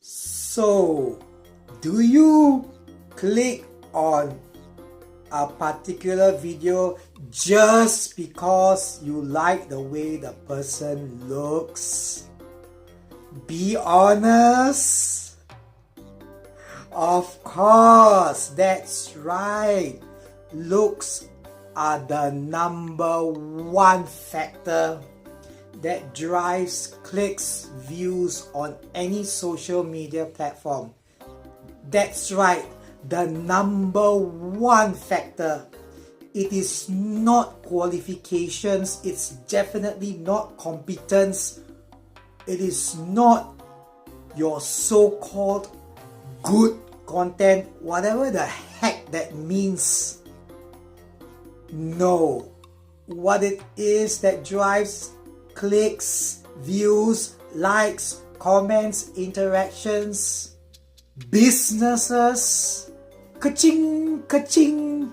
So, do you click on a particular video just because you like the way the person looks? Be honest. Of course, that's right. Looks are the number one factor that drives clicks, views on any social media platform. That's right, the number one factor. It is not qualifications, it's definitely not competence, it is not your so-called good content, whatever the heck that means. No, what it is that drives clicks, views, likes, comments, interactions, businesses. Ka-ching, ka-ching.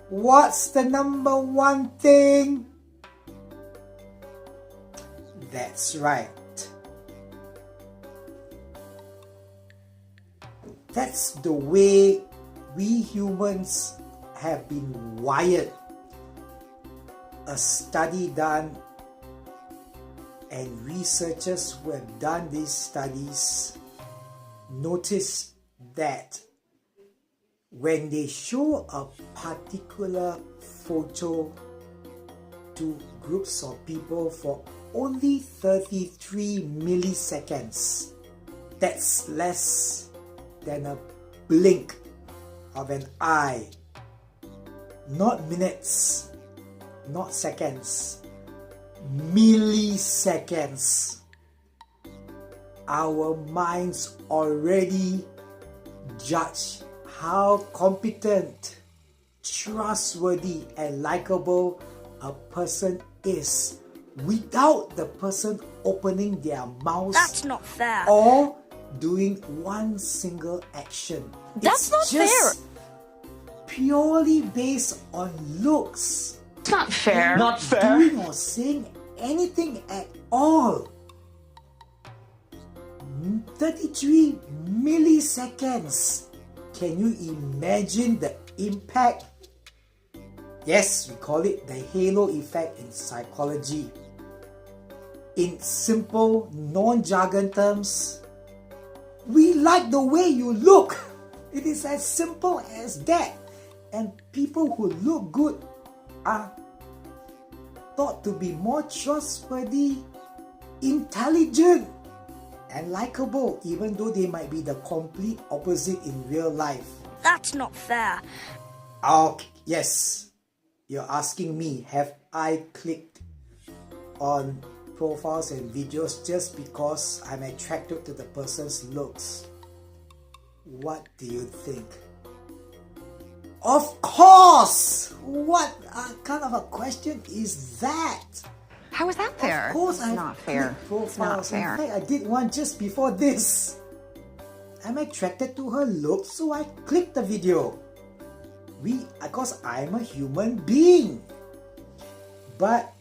What's the number one thing? That's right. That's the way we humans have been wired. A study done, and researchers who have done these studies noticed that when they show a particular photo to groups of people for only 33 milliseconds, that's less than a blink of an eye, not minutes, not seconds, milliseconds, our minds already judge how competent, trustworthy, and likable a person is without the person opening their mouth. That's not fair. Or doing one single action. That's not fair. Purely based on looks. It's not fair. Not fair. Doing or saying anything at all. 33 milliseconds. Can you imagine the impact? Yes, we call it the halo effect in psychology. In simple, non-jargon terms, we like the way you look. It is as simple as that. And people who look good are thought to be more trustworthy, intelligent, and likable, even though they might be the complete opposite in real life. That's not fair. Okay, yes, you're asking me, have I clicked on profiles and videos just because I'm attracted to the person's looks? What do you think? Of course! What kind of a question is that? How is that fair? Of course, it's not fair. Profiles. It's not fair. In fact, I did one just before this. I'm attracted to her looks, so I clicked the video. Because I'm a human being. But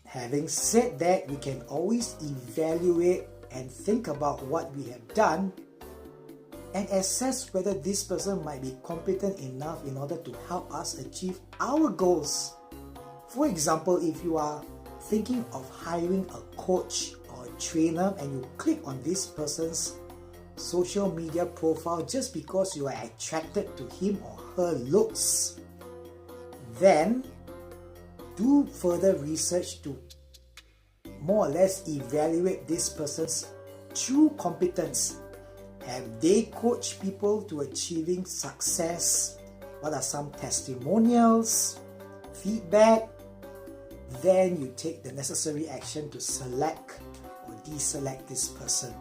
having said that, we can always evaluate and think about what we have done and assess whether this person might be competent enough in order to help us achieve our goals. For example, if you are thinking of hiring a coach or a trainer and you click on this person's social media profile just because you are attracted to him or her looks, then do further research to more or less evaluate this person's true competence. Have they coached people to achieving success? What are some testimonials, feedback? Then you take the necessary action to select or deselect this person.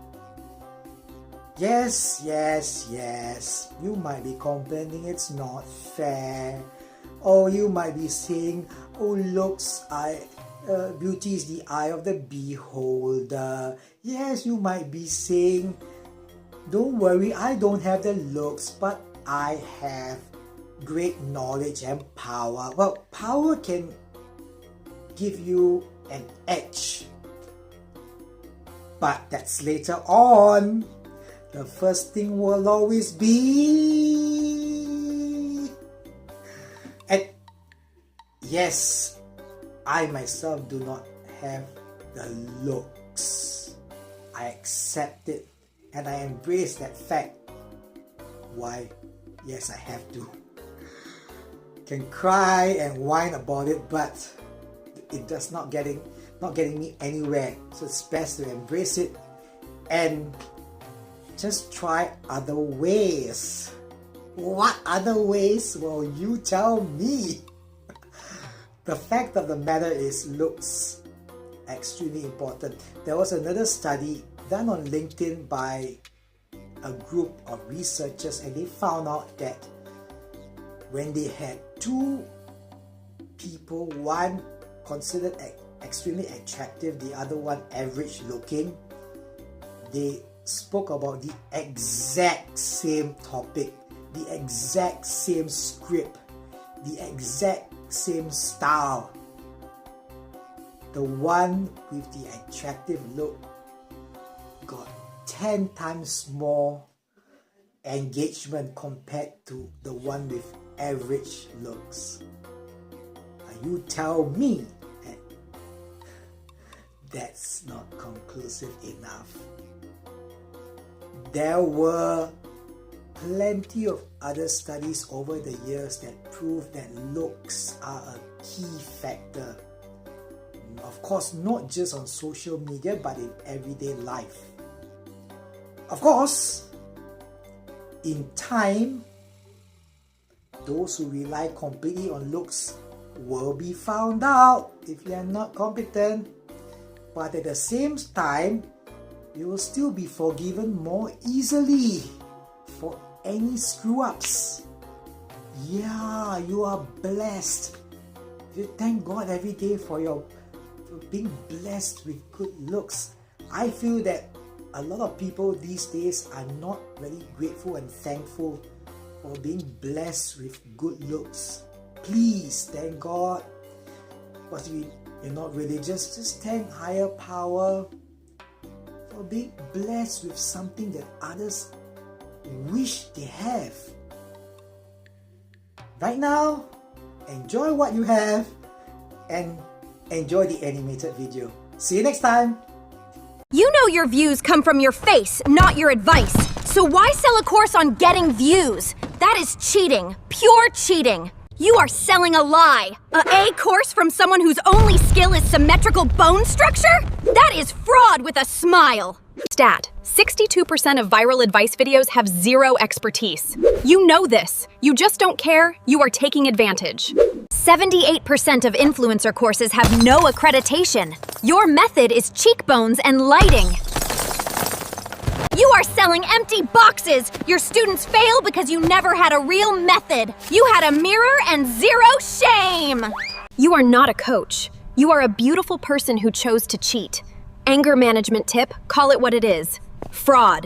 Yes, you might be complaining it's not fair. Or you might be saying, oh, beauty is the eye of the beholder. Yes, you might be saying, don't worry, I don't have the looks, but I have great knowledge and power. Well, power can give you an edge, but that's later on. the first thing will always be... And yes, I myself do not have the looks. I accept it and I embrace that fact. Why? Yes, I have to. Can cry and whine about it, but it does not getting me anywhere. So it's best to embrace it and just try other ways. What other ways? Well, you tell me. The fact of the matter is, looks extremely important. There was another study done on LinkedIn by a group of researchers, and they found out that when they had two people, one considered extremely attractive, the other one average looking, they spoke about the exact same topic, the exact same script, the exact same style. The one with the attractive look got 10 times more engagement compared to the one with average looks. Now you tell me that that's not conclusive enough. There were plenty of other studies over the years that prove that looks are a key factor. Of course, not just on social media, but in everyday life. Of course, in time, those who rely completely on looks will be found out if you are not competent. But at the same time, you will still be forgiven more easily for any screw-ups. Yeah, you are blessed. You thank God every day for being blessed with good looks. I feel that a lot of people these days are not really grateful and thankful for being blessed with good looks. Please thank God. Because you're not religious, just thank higher power for being blessed with something that others wish they have. Right now, enjoy what you have and enjoy the animated video. See you next time. You know your views come from your face, not your advice. So why sell a course on getting views? That is cheating, pure cheating. You are selling a lie. A course from someone whose only skill is symmetrical bone structure? That is fraud with a smile. Stat: 62% of viral advice videos have zero expertise. You know this. You just don't care. You are taking advantage. 78% of influencer courses have no accreditation. Your method is cheekbones and lighting. You are selling empty boxes! Your students fail because you never had a real method! You had a mirror and zero shame! You are not a coach. You are a beautiful person who chose to cheat. Anger management tip, call it what it is. Fraud.